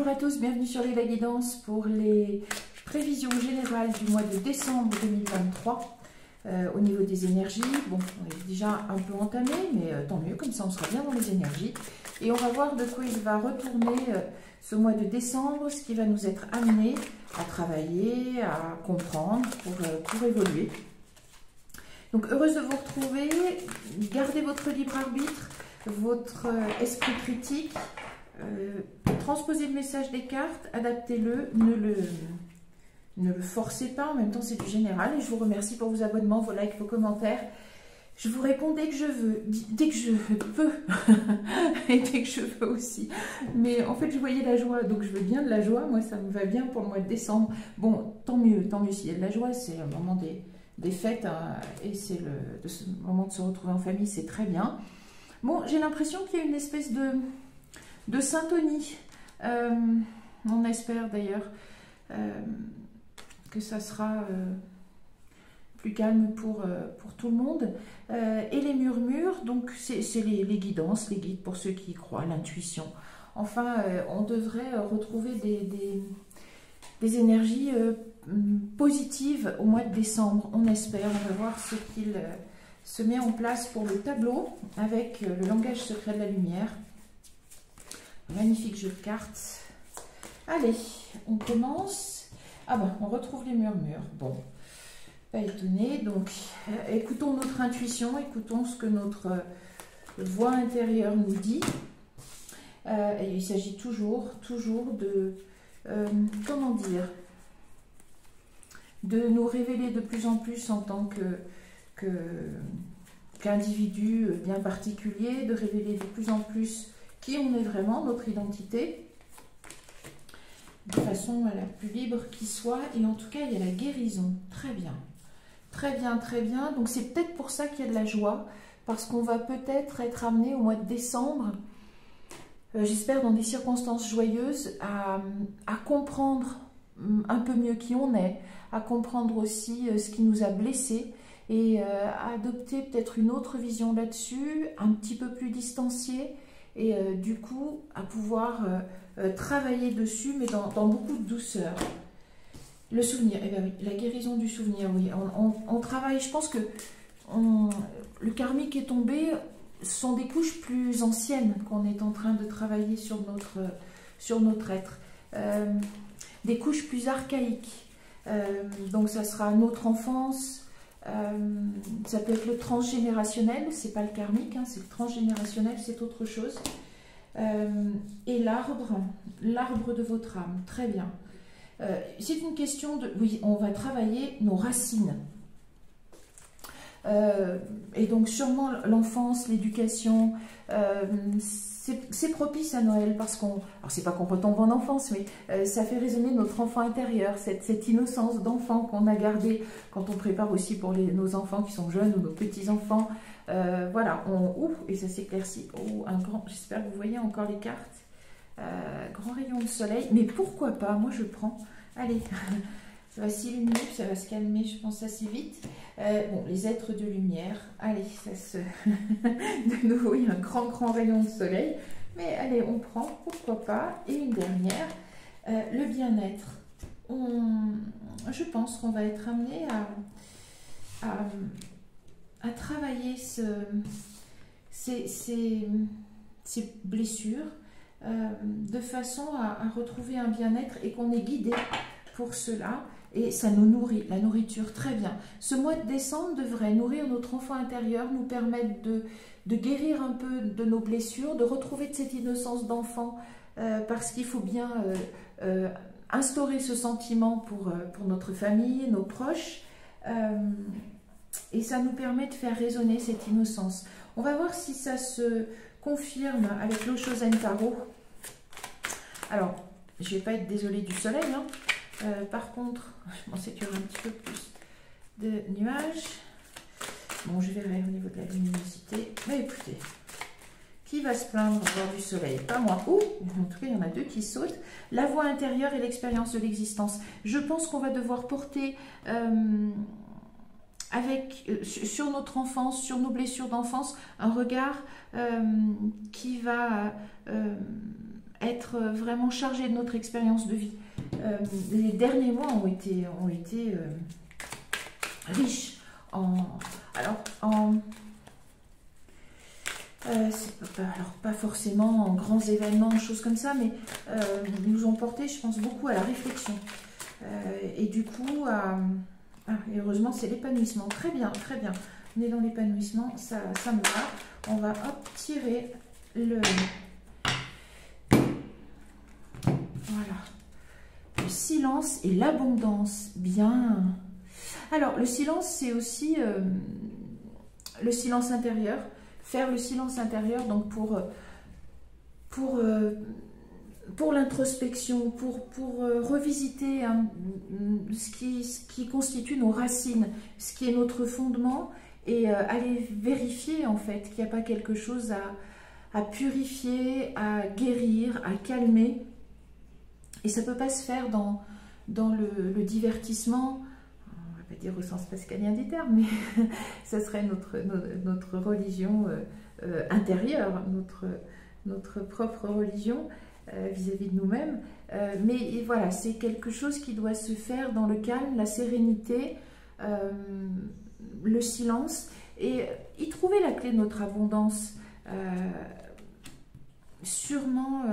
Bonjour à tous, bienvenue sur les Guidance pour les prévisions générales du mois de décembre 2023 au niveau des énergies. Bon, on est déjà un peu entamé, mais tant mieux, comme ça on sera bien dans les énergies. Et on va voir de quoi il va retourner ce mois de décembre, ce qui va nous être amené à travailler, à comprendre pour évoluer. Donc heureuse de vous retrouver, gardez votre libre arbitre, votre esprit critique. Transposez le message des cartes, adaptez-le, ne le forcez pas, en même temps c'est du général et je vous remercie pour vos abonnements, vos likes, vos commentaires. Je vous réponds dès que je veux, dès que je peux et dès que je veux aussi. Mais en fait je voyais la joie, donc je veux bien de la joie, moi ça me va bien pour le mois de décembre. Bon, tant mieux s'il y a de la joie, c'est le moment des fêtes hein, et c'est le moment de se retrouver en famille, c'est très bien. Bon, j'ai l'impression qu'il y a une espèce de syntonie. On espère d'ailleurs que ça sera plus calme pour tout le monde. Et les murmures, donc c'est les guidances, les guides pour ceux qui y croient, l'intuition. Enfin, on devrait retrouver des énergies positives au mois de décembre. On espère, on va voir ce qu'il se met en place pour le tableau avec le langage secret de la lumière. Magnifique jeu de cartes. Allez, on commence. Ah ben, on retrouve les murmures. Bon, pas étonné. Donc, écoutons notre intuition, écoutons ce que notre voix intérieure nous dit. Et il s'agit toujours de, comment dire, de nous révéler de plus en plus en tant qu'individu bien particulier, de révéler de plus en plus qui on est vraiment, notre identité, de façon la plus libre qui soit. Et en tout cas, il y a la guérison. Très bien. Très bien, très bien. Donc, c'est peut-être pour ça qu'il y a de la joie, parce qu'on va peut-être être amené au mois de décembre, j'espère dans des circonstances joyeuses, à comprendre un peu mieux qui on est, à comprendre aussi ce qui nous a blessés et à adopter peut-être une autre vision là-dessus, un petit peu plus distanciée. Et du coup, à pouvoir travailler dessus, mais dans beaucoup de douceur. Le souvenir, eh bien oui, la guérison du souvenir, oui. On travaille, je pense que le karmique est tombé, ce sont des couches plus anciennes qu'on est en train de travailler sur notre être. Des couches plus archaïques. Donc ça sera notre enfance. Ça peut être le transgénérationnel, c'est pas le karmique, hein, c'est le transgénérationnel, c'est autre chose. Et l'arbre de votre âme, très bien. C'est une question de, oui, on va travailler nos racines. Et donc sûrement l'enfance, l'éducation, c'est propice à Noël parce qu'on, alors c'est pas qu'on retombe en enfance, mais ça fait résonner notre enfant intérieur, cette innocence d'enfant qu'on a gardée quand on prépare aussi pour nos enfants qui sont jeunes ou nos petits-enfants. Voilà, et ça s'éclaircit. Oh, j'espère que vous voyez encore les cartes. Grand rayon de soleil, mais pourquoi pas, moi je prends. Allez, ça va s'illuminer, ça va se calmer, je pense, assez vite. Bon, les êtres de lumière, allez, ça se... de nouveau, il y a un grand rayon de soleil. Mais allez, on prend, pourquoi pas. Et une dernière, le bien-être. Je pense qu'on va être amené à travailler ces blessures de façon à retrouver un bien-être et qu'on est guidé pour cela. Et ça nous nourrit, la nourriture, très bien. Ce mois de décembre devrait nourrir notre enfant intérieur, nous permettre de guérir un peu de nos blessures, de retrouver de cette innocence d'enfant, parce qu'il faut bien instaurer ce sentiment pour notre famille, nos proches, et ça nous permet de faire résonner cette innocence. On va voir si ça se confirme avec l'Oshozen Tarot. Alors, je ne vais pas être désolée du soleil, hein. Par contre, je pensais qu'il y aurait un petit peu plus de nuages. Bon, je verrai au niveau de la luminosité. Mais écoutez, qui va se plaindre de voir du soleil? Pas moi. Ouh, en tout cas, il y en a deux qui sautent. La voix intérieure et l'expérience de l'existence. Je pense qu'on va devoir porter sur notre enfance, sur nos blessures d'enfance, un regard qui va être vraiment chargé de notre expérience de vie. Les derniers mois ont été riches alors pas forcément en grands événements, choses comme ça, mais nous ont porté, je pense, beaucoup à la réflexion. Et du coup, et heureusement, c'est l'épanouissement. Très bien, très bien. On est dans l'épanouissement, ça me va. On va hop, tirer le... Voilà. Le silence et l'abondance. Bien. Alors, le silence, c'est aussi le silence intérieur. Faire le silence intérieur, donc pour l'introspection, pour revisiter ce qui constitue nos racines, ce qui est notre fondement, et aller vérifier en fait qu'il n'y a pas quelque chose à purifier, à guérir, à calmer. Et ça ne peut pas se faire dans le divertissement, on ne va pas dire au sens pascalien du terme, mais ça serait notre religion intérieure, notre propre religion vis-à-vis de nous-mêmes. Mais voilà, c'est quelque chose qui doit se faire dans le calme, la sérénité, le silence, et y trouver la clé de notre abondance. Sûrement...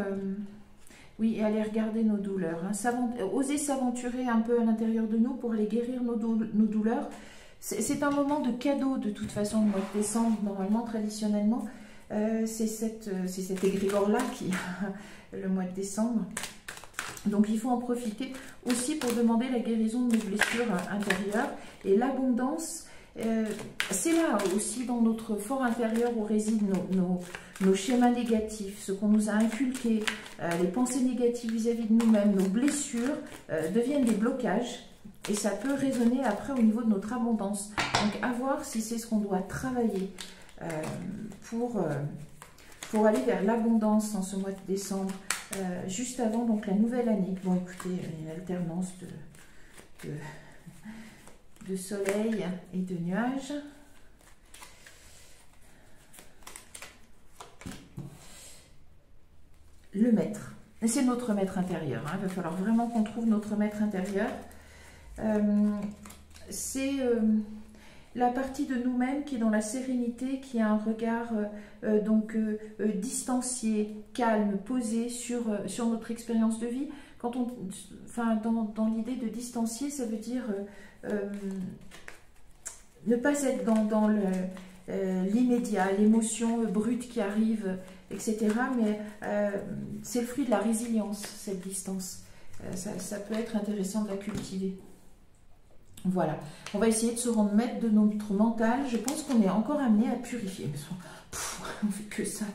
oui, et aller regarder nos douleurs. Hein. Oser s'aventurer un peu à l'intérieur de nous pour aller guérir nos douleurs. C'est un moment de cadeau de toute façon, le mois de décembre, normalement, traditionnellement. C'est cet égrégore-là qui le mois de décembre. Donc il faut en profiter aussi pour demander la guérison de nos blessures intérieures. Et l'abondance, c'est là aussi dans notre fort intérieur où résident nos schémas négatifs, ce qu'on nous a inculqué, les pensées négatives vis-à-vis de nous-mêmes, nos blessures deviennent des blocages et ça peut résonner après au niveau de notre abondance. Donc à voir si c'est ce qu'on doit travailler pour aller vers l'abondance en ce mois de décembre, juste avant donc la nouvelle année. Bon écoutez, il y a une alternance de soleil et de nuages. Le maître. C'est notre maître intérieur. Hein. Il va falloir vraiment qu'on trouve notre maître intérieur. C'est la partie de nous-mêmes qui est dans la sérénité, qui a un regard distancié, calme, posé sur notre expérience de vie. Quand dans l'idée de distancier, ça veut dire ne pas être dans l'immédiat, l'émotion brute qui arrive, etc. Mais c'est le fruit de la résilience, cette distance. Ça peut être intéressant de la cultiver. Voilà. On va essayer de se rendre maître de notre mental. Je pense qu'on est encore amené à purifier. On fait que ça.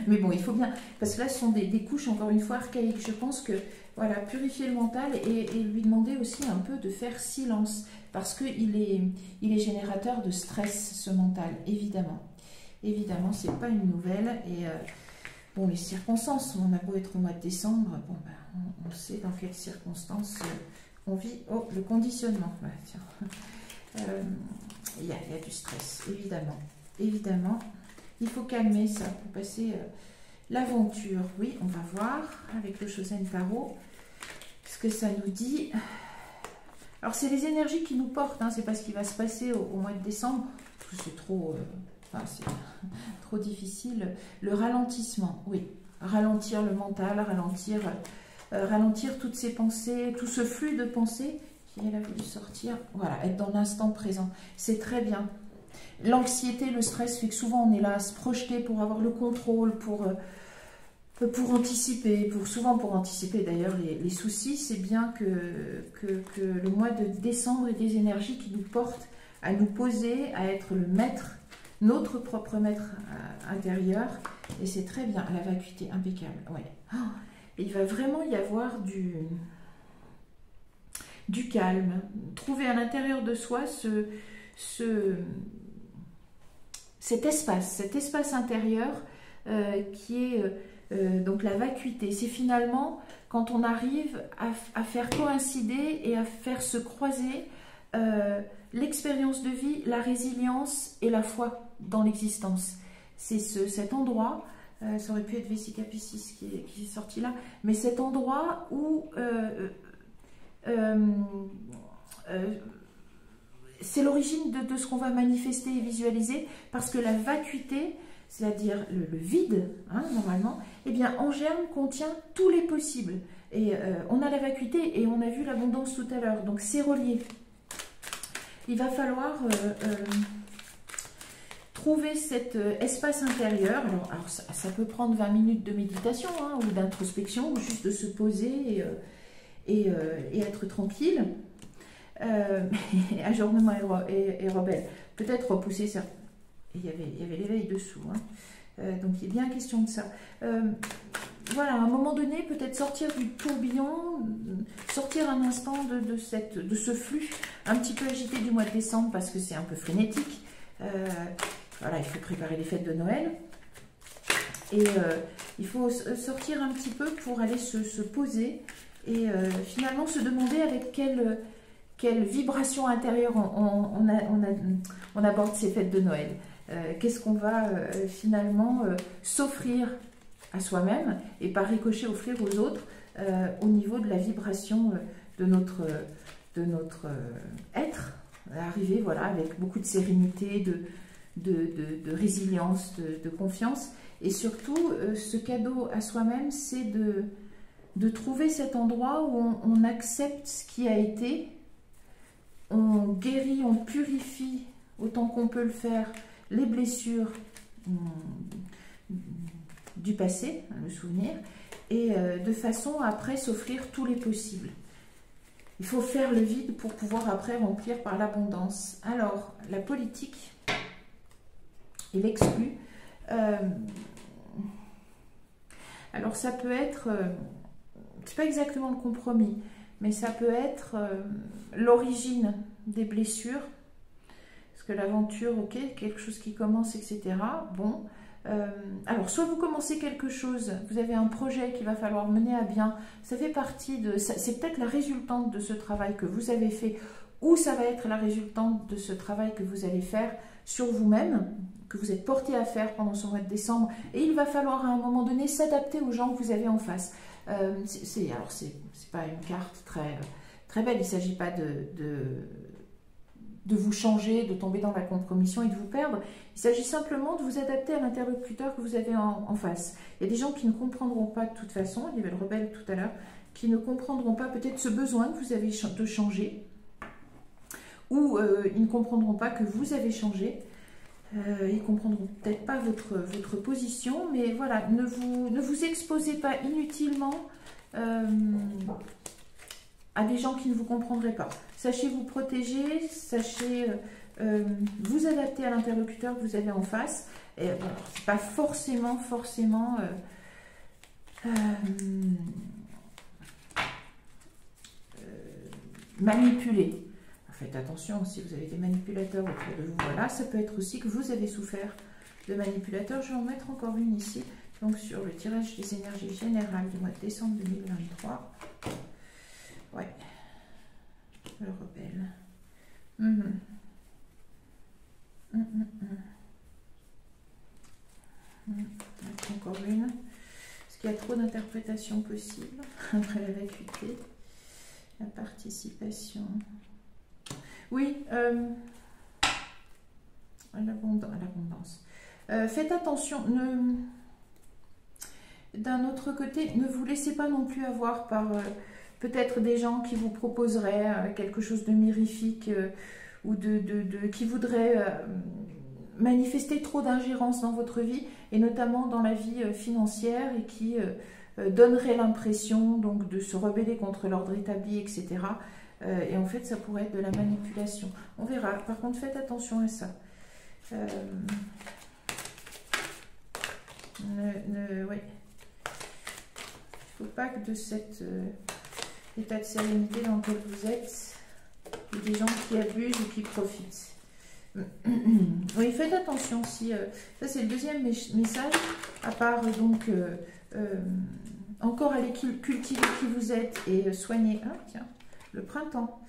Mais bon, il faut bien... Parce que là, ce sont des couches, encore une fois, archaïques. Je pense que, voilà, purifier le mental et lui demander aussi un peu de faire silence. Parce qu'il est générateur de stress, ce mental, évidemment. Évidemment, c'est pas une nouvelle. Et bon, les circonstances, on a beau être au mois de décembre, bon, ben, on sait dans quelles circonstances on vit. Oh, le conditionnement. Ouais, tiens. Il y a du stress, évidemment. Évidemment. Il faut calmer ça pour passer l'aventure. Oui, on va voir avec le Chosen Tarot ce que ça nous dit. Alors, c'est les énergies qui nous portent. Hein, c'est pas ce qui va se passer au mois de décembre. C'est trop... c'est trop difficile. Le ralentissement, oui. Ralentir le mental, ralentir toutes ces pensées, tout ce flux de pensées qui a voulu sortir. Voilà, être dans l'instant présent. C'est très bien. L'anxiété, le stress fait que souvent on est là à se projeter pour avoir le contrôle, pour anticiper, souvent pour anticiper d'ailleurs les soucis. C'est bien que le mois de décembre ait des énergies qui nous portent à nous poser, à être le maître, notre propre maître intérieur. Et c'est très bien, la vacuité impeccable. Ouais. Oh, il va vraiment y avoir du calme. Trouver à l'intérieur de soi cet espace intérieur qui est donc la vacuité. C'est finalement quand on arrive à faire coïncider et à faire se croiser l'expérience de vie, la résilience et la foi dans l'existence. C'est cet endroit Ça aurait pu être Vesica Piscis qui est sorti là. Mais cet endroit où c'est l'origine de ce qu'on va manifester et visualiser, parce que la vacuité, c'est-à-dire le vide, hein, normalement, eh bien, en germe contient tous les possibles. Et on a la vacuité et on a vu l'abondance tout à l'heure, donc c'est relié. Il va falloir trouver cet espace intérieur. Alors ça peut prendre 20 minutes de méditation, hein, ou d'introspection, ou juste de se poser et être tranquille. Ajournement et rebelle. Peut-être repousser ça. Il y avait l'éveil dessous. Hein. Donc il est bien question de ça. Voilà, à un moment donné, peut-être sortir du tourbillon, sortir un instant de ce flux un petit peu agité du mois de décembre, parce que c'est un peu frénétique. Voilà, il faut préparer les fêtes de Noël. Et il faut sortir un petit peu pour aller se poser et finalement se demander avec quelle vibration intérieure on aborde ces fêtes de Noël. Qu'est-ce qu'on va finalement s'offrir à soi-même et par ricochet offrir aux autres au niveau de la vibration de notre être, arriver voilà, avec beaucoup de sérénité, de résilience, de confiance. Et surtout, ce cadeau à soi-même, c'est de trouver cet endroit où on accepte ce qui a été, on guérit, on purifie autant qu'on peut le faire les blessures du passé, le souvenir, et de façon à après s'offrir tous les possibles. Il faut faire le vide pour pouvoir après remplir par l'abondance. Alors, la politique, il exclut. Alors, ça peut être, c'est pas exactement le compromis, mais ça peut être l'origine des blessures. Parce que l'aventure, ok, quelque chose qui commence, etc. Bon. Alors, soit vous commencez quelque chose, vous avez un projet qu'il va falloir mener à bien, ça fait partie de... C'est peut-être la résultante de ce travail que vous avez fait, ou ça va être la résultante de ce travail que vous allez faire sur vous-même, que vous êtes porté à faire pendant ce mois de décembre, et il va falloir à un moment donné s'adapter aux gens que vous avez en face. Alors, c'est pas une carte très belle, il ne s'agit pas de vous changer, de tomber dans la compromission et de vous perdre. Il s'agit simplement de vous adapter à l'interlocuteur que vous avez en face. Il y a des gens qui ne comprendront pas de toute façon, il y avait le rebelle tout à l'heure, qui ne comprendront pas peut-être ce besoin que vous avez de changer, ou ils ne comprendront pas que vous avez changé, ils ne comprendront peut-être pas votre position, mais voilà, ne vous exposez pas inutilement à des gens qui ne vous comprendraient pas. Sachez vous protéger, sachez vous adapter à l'interlocuteur que vous avez en face. Et bon, c'est pas forcément manipuler. Faites attention, si vous avez des manipulateurs autour de vous, voilà, ça peut être aussi que vous avez souffert de manipulateurs. Je vais en mettre encore une ici, donc sur le tirage des énergies générales du mois de décembre 2023. Ouais, le rebelle. Encore une. Parce qu'il y a trop d'interprétations possibles après la vacuité. La participation. Oui, l'abondance. Faites attention. D'un autre côté, ne vous laissez pas non plus avoir par peut-être des gens qui vous proposeraient quelque chose de mirifique ou qui voudraient manifester trop d'ingérence dans votre vie et notamment dans la vie financière et qui donnerait l'impression donc de se rebeller contre l'ordre établi, etc. Et en fait, ça pourrait être de la manipulation. On verra. Par contre, faites attention à ça. Ouais. Il ne faut pas que de cet état de sérénité dans lequel vous êtes, il y ait des gens qui abusent ou qui profitent. Oui, faites attention. Si, ça, c'est le deuxième message. À part, donc, encore aller cultiver qui vous êtes et soigner. Ah, tiens. Le printemps.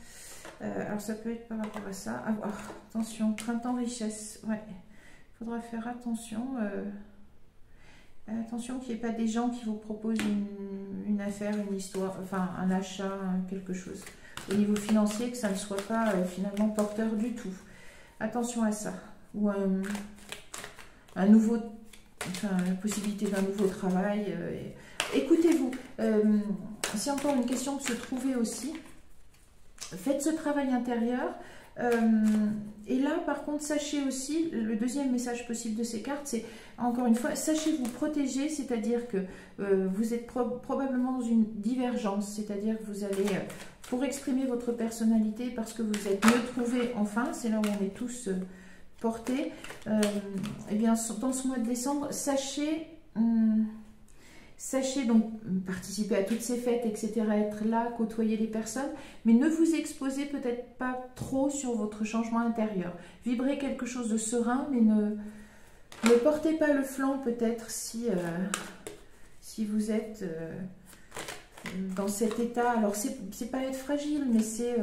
Alors, ça peut être par rapport à ça. Ah, attention, printemps richesse. Ouais, il faudra faire attention. Attention qu'il n'y ait pas des gens qui vous proposent une affaire, une histoire, enfin un achat, quelque chose. Au niveau financier, que ça ne soit pas finalement porteur du tout. Attention à ça. Ou un nouveau, enfin la possibilité d'un nouveau travail. Écoutez-vous, c'est encore une question de se trouver aussi. Faites ce travail intérieur. Et là, par contre, sachez aussi, le deuxième message possible de ces cartes, c'est, encore une fois, sachez vous protéger, c'est-à-dire que vous êtes probablement dans une divergence, c'est-à-dire que vous allez, pour exprimer votre personnalité, parce que vous êtes mieux trouvé, enfin, c'est là où on est tous portés, et bien, dans ce mois de décembre, sachez donc participer à toutes ces fêtes, etc., être là, côtoyer les personnes, mais ne vous exposez peut-être pas trop sur votre changement intérieur. Vibrez quelque chose de serein, mais ne portez pas le flanc peut-être si vous êtes dans cet état. Alors, c'est pas être fragile, mais c'est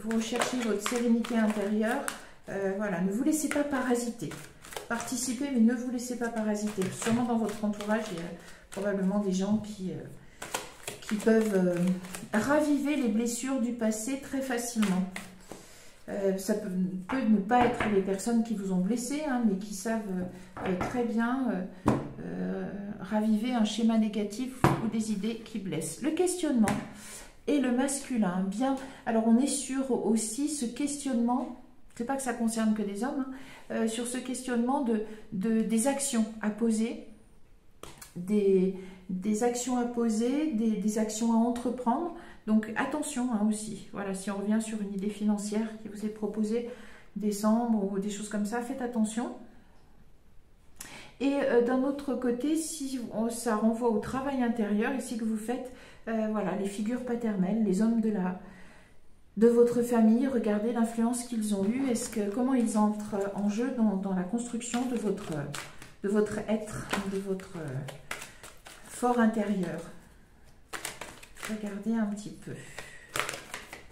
vous recherchez votre sérénité intérieure. Voilà, ne vous laissez pas parasiter. Participez, mais ne vous laissez pas parasiter. Sûrement dans votre entourage, il y a probablement des gens qui peuvent raviver les blessures du passé très facilement. Ça peut ne pas être les personnes qui vous ont blessé, hein, mais qui savent très bien raviver un schéma négatif ou des idées qui blessent. Le questionnement et le masculin. Bien, alors on est sur aussi ce questionnement, c'est pas que ça concerne que des hommes, hein, sur ce questionnement des actions à poser, des actions à poser, des actions à entreprendre. Donc attention hein, aussi, voilà, si on revient sur une idée financière qui vous est proposée décembre ou des choses comme ça, faites attention. Et d'un autre côté, si ça renvoie au travail intérieur, ici que vous faites, voilà, les figures paternelles, les hommes de votre famille, regardez l'influence qu'ils ont eue, comment ils entrent en jeu dans la construction de votre être, de votre fort intérieur. Regardez un petit peu.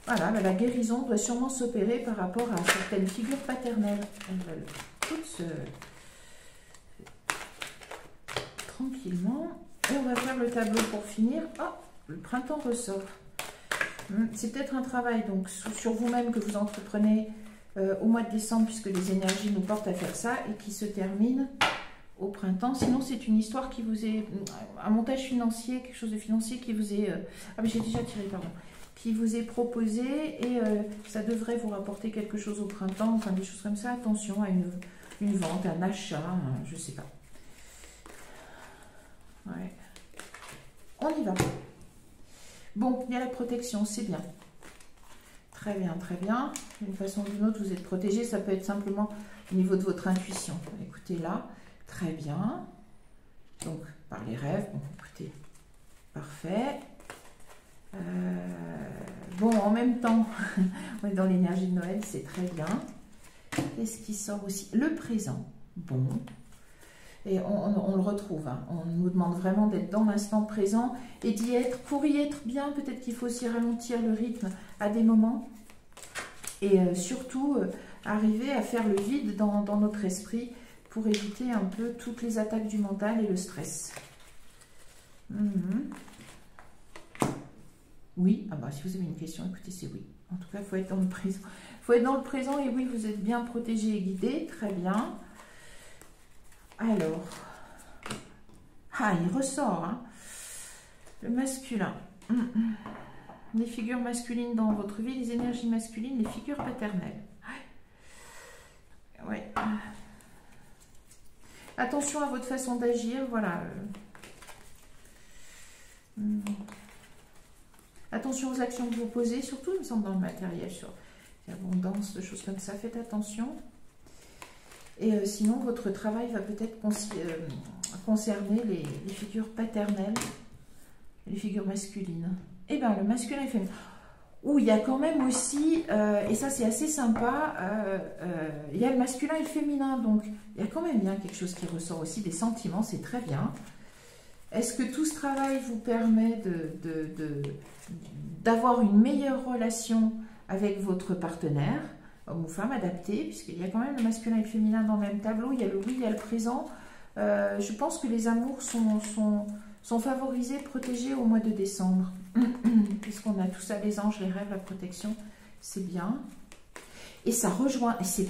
Voilà, la guérison doit sûrement s'opérer par rapport à certaines figures paternelles. Elles veulent toutes tranquillement. Et on va faire le tableau pour finir. Oh, le printemps ressort. C'est peut-être un travail donc sur vous-même que vous entreprenez au mois de décembre, puisque les énergies nous portent à faire ça, et qui se termine au printemps. Sinon, c'est une histoire qui vous est... un montage financier, quelque chose de financier qui vous est... ah, mais j'ai déjà tiré, pardon. Qui vous est proposé, et ça devrait vous rapporter quelque chose au printemps, enfin des choses comme ça. Attention à une vente, un achat, je sais pas. Ouais. On y va. Bon, il y a la protection, c'est bien. Très bien, très bien. D'une façon ou d'une autre, vous êtes protégé. Ça peut être simplement au niveau de votre intuition. Écoutez là, très bien. Donc, par les rêves, bon, écoutez, parfait. Bon, en même temps, on est dans l'énergie de Noël, c'est très bien. Qu'est-ce qui sort aussi? Le présent. Bon. Et on le retrouve, hein. On nous demande vraiment d'être dans l'instant présent et d'y être. Pour y être bien, peut-être qu'il faut aussi ralentir le rythme à des moments. Et surtout, arriver à faire le vide dans notre esprit pour éviter un peu toutes les attaques du mental et le stress. Oui, ah bah, si vous avez une question, écoutez, c'est oui. En tout cas, il faut être dans le présent. Il faut être dans le présent et oui, vous êtes bien protégé et guidé. Très bien. Alors, il ressort, hein, le masculin. Les figures masculines dans votre vie, les énergies masculines, les figures paternelles. Ouais. Attention à votre façon d'agir, voilà. Attention aux actions que vous posez, surtout, il me semble, dans le matériel, sur l'abondance, de choses comme ça. Faites attention. Et sinon, votre travail va peut-être concerner les figures paternelles, les figures masculines. Eh bien, le masculin et féminin. Où il y a quand même aussi, et ça c'est assez sympa, il y a le masculin et le féminin. Donc, il y a quand même bien quelque chose qui ressort aussi, des sentiments, c'est très bien. Est-ce que tout ce travail vous permet d'avoir une meilleure relation avec votre partenaire, homme ou femme, adapté, puisqu'il y a quand même le masculin et le féminin dans le même tableau, il y a le oui, il y a le présent. Je pense que les amours sont favorisés, protégés au mois de décembre. Puisqu'on a tout ça, les anges, les rêves, la protection, c'est bien. Et ça rejoint, et ça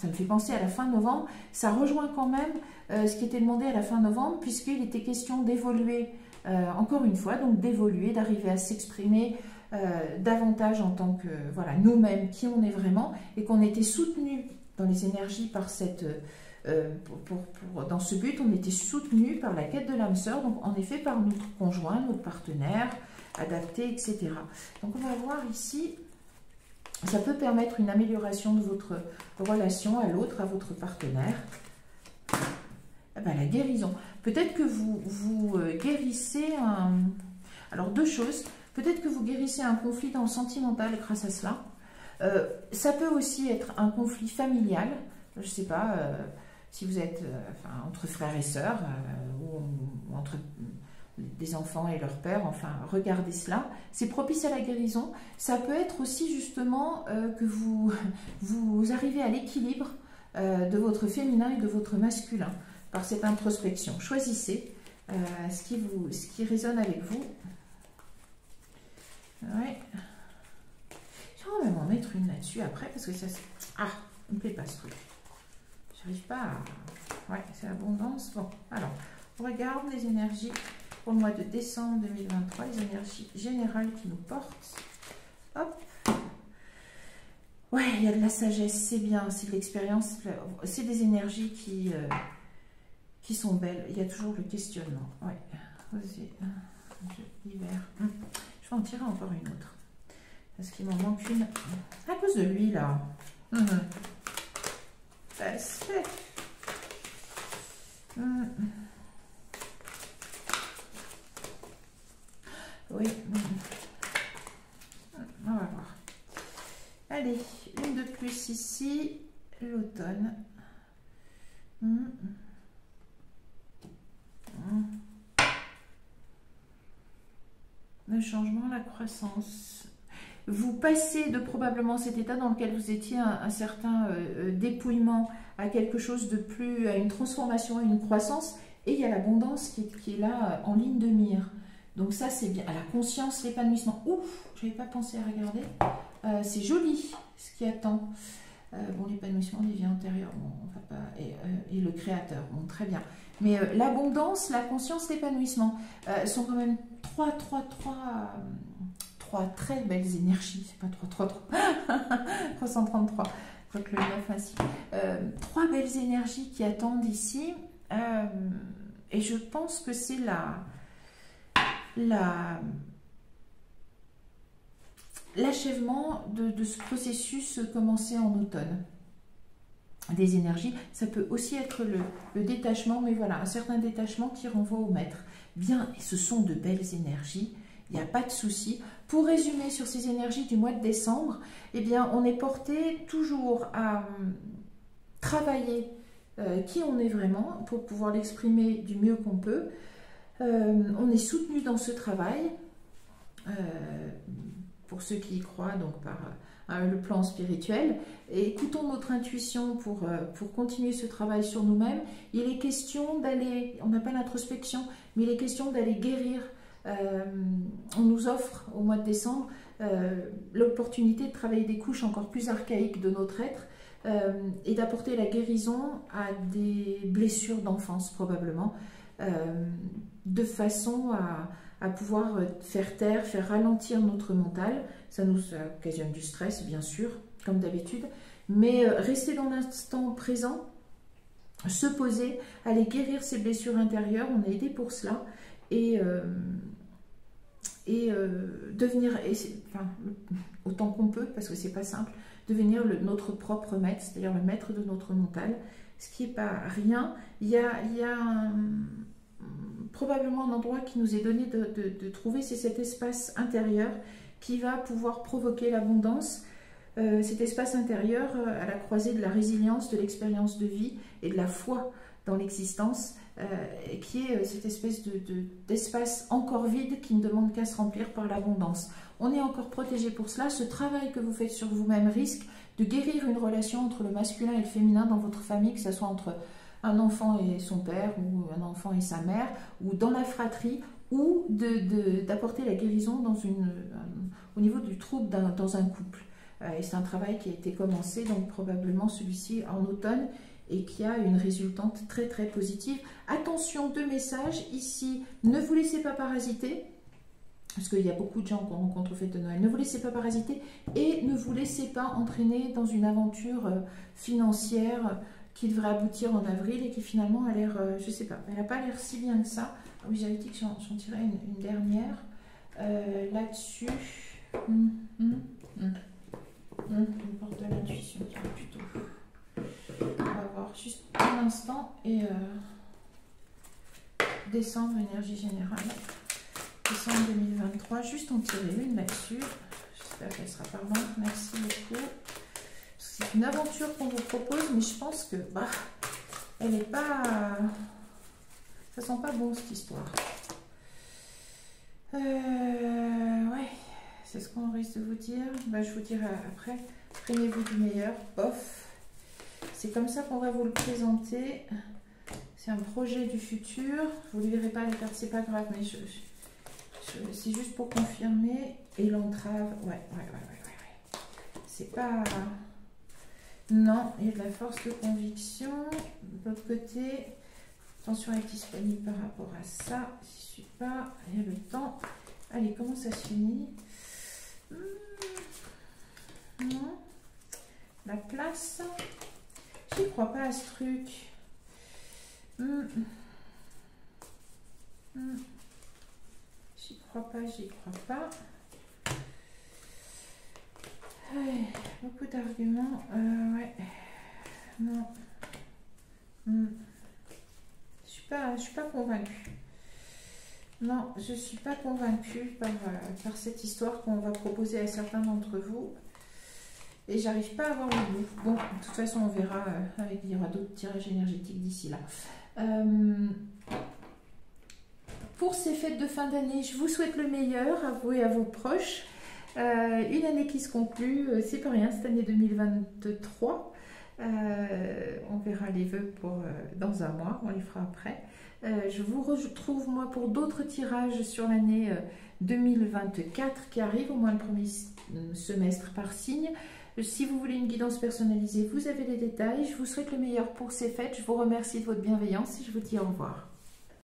me fait penser à la fin novembre, ça rejoint quand même ce qui était demandé à la fin novembre, puisqu'il était question d'évoluer, encore une fois, donc d'évoluer, d'arriver à s'exprimer davantage en tant que, voilà, nous-mêmes, qui on est vraiment, et qu'on était soutenus dans les énergies par cette... dans ce but, on était soutenus par la quête de l'âme sœur, donc en effet par notre conjoint, notre partenaire, adapté, etc. Donc on va voir ici... Ça peut permettre une amélioration de votre relation à l'autre, à votre partenaire. Ah ben, la guérison. Peut-être que vous guérissez un... Alors, deux choses. Peut-être que vous guérissez un conflit dans le sentimental grâce à cela. Ça peut aussi être un conflit familial. Je ne sais pas si vous êtes entre frères et sœurs ou entre... des enfants et leur père, enfin, regardez cela. C'est propice à la guérison. Ça peut être aussi justement que vous arrivez à l'équilibre de votre féminin et de votre masculin par cette introspection. Choisissez ce qui résonne avec vous. Ouais. Je vais même en mettre une là-dessus après parce que ça... Ah, il ne me plaît pas ce truc. J'arrive pas à... Ouais, c'est abondance. Bon, alors, on regarde les énergies pour le mois de décembre 2023, les énergies générales qui nous portent. Hop. Ouais, il y a de la sagesse, c'est bien, c'est de l'expérience, c'est des énergies qui sont belles. Il y a toujours le questionnement. Ouais, osez, l'hiver. Je vais en tirer encore une autre. Parce qu'il m'en manque une. À cause de lui, là. Ça se fait. Oui, on va voir. Allez, une de plus ici, l'automne. Le changement, la croissance. Vous passez de probablement cet état dans lequel vous étiez, un certain dépouillement, à quelque chose de plus, à une transformation, à une croissance, et il y a l'abondance qui est là en ligne de mire. Donc ça, c'est bien. À la conscience, l'épanouissement. Ouf, je n'avais pas pensé à regarder. C'est joli, ce qui attend. Bon, l'épanouissement des vies antérieures, bon, on va pas... et le créateur, bon, très bien. Mais l'abondance, la conscience, l'épanouissement sont quand même trois très belles énergies. C'est pas 333. Quoique le 9 ainsi. Trois belles énergies qui attendent ici. Et je pense que c'est l'achèvement de ce processus commencé en automne. Des énergies, ça peut aussi être le détachement, mais voilà, un certain détachement qui renvoie au maître. Bien, ce sont de belles énergies, il n'y a pas de souci. Pour résumer sur ces énergies du mois de décembre, eh bien, on est porté toujours à travailler qui on est vraiment pour pouvoir l'exprimer du mieux qu'on peut. On est soutenu dans ce travail, pour ceux qui y croient, donc par le plan spirituel. Et écoutons notre intuition pour continuer ce travail sur nous-mêmes. Il est question d'aller, on n'a pas l'introspection, mais il est question d'aller guérir. On nous offre au mois de décembre l'opportunité de travailler des couches encore plus archaïques de notre être et d'apporter la guérison à des blessures d'enfance probablement. De façon à pouvoir faire taire, faire ralentir notre mental. Ça nous occasionne du stress, bien sûr, comme d'habitude. Mais rester dans l'instant présent, se poser, aller guérir ses blessures intérieures, on est aidé pour cela. Et devenir, enfin, autant qu'on peut, parce que c'est pas simple, devenir notre propre maître, c'est-à-dire le maître de notre mental, ce qui n'est pas rien. Il y a probablement un endroit qui nous est donné de trouver, c'est cet espace intérieur qui va pouvoir provoquer l'abondance, cet espace intérieur à la croisée de la résilience, de l'expérience de vie et de la foi dans l'existence, qui est cette espèce d'espace encore vide qui ne demande qu'à se remplir par l'abondance. On est encore protégé pour cela. Ce travail que vous faites sur vous-même risque de guérir une relation entre le masculin et le féminin dans votre famille, que ce soit entre un enfant et son père, ou un enfant et sa mère, ou dans la fratrie, ou d'apporter la guérison au niveau du trouble dans un couple. Et c'est un travail qui a été commencé, donc probablement celui-ci en automne, et qui a une résultante très très positive. Attention, 2 messages ici, ne vous laissez pas parasiter, parce qu'il y a beaucoup de gens qu'on rencontre aux fêtes de Noël. Ne vous laissez pas parasiter et ne vous laissez pas entraîner dans une aventure financière qui devrait aboutir en avril et qui finalement a l'air, je sais pas, elle n'a pas l'air si bien que ça. Ah oui, j'avais dit que j'en tirais une dernière là-dessus. Une porte de l'intuition, plutôt. On va voir juste un instant et décembre, énergie générale. Décembre 2023, juste en tirer une là-dessus. J'espère qu'elle sera parlante. Merci beaucoup. C'est une aventure qu'on vous propose, mais je pense que elle n'est pas. Ça sent pas bon cette histoire. Ouais, c'est ce qu'on risque de vous dire. Je vous dirai après. Prenez-vous du meilleur. Bof. C'est comme ça qu'on va vous le présenter. C'est un projet du futur. Vous ne le verrez pas la carte, c'est pas grave, mais c'est juste pour confirmer. Et l'entrave, ouais. C'est pas... Non, il y a de la force de conviction. De l'autre côté, attention à être disponible par rapport à ça. J'y suis pas, il y a le temps. Allez, comment ça se finit? Non. La place. J'y crois pas à ce truc. J'y crois pas. Ouais, beaucoup d'arguments. Ouais. Non. Je suis pas convaincue. Non, je suis pas convaincue par cette histoire qu'on va proposer à certains d'entre vous. Et j'arrive pas à avoir le bout. Bon, de toute façon, on verra. Il y aura d'autres tirages énergétiques d'ici là. Pour ces fêtes de fin d'année, je vous souhaite le meilleur à vous et à vos proches. Une année qui se conclut, c'est pas rien, cette année 2023. On verra les vœux pour dans un mois, on les fera après. Je vous retrouve moi pour d'autres tirages sur l'année 2024 qui arrive, au moins le premier semestre par signe. Si vous voulez une guidance personnalisée, vous avez les détails. Je vous souhaite le meilleur pour ces fêtes. Je vous remercie de votre bienveillance et je vous dis au revoir.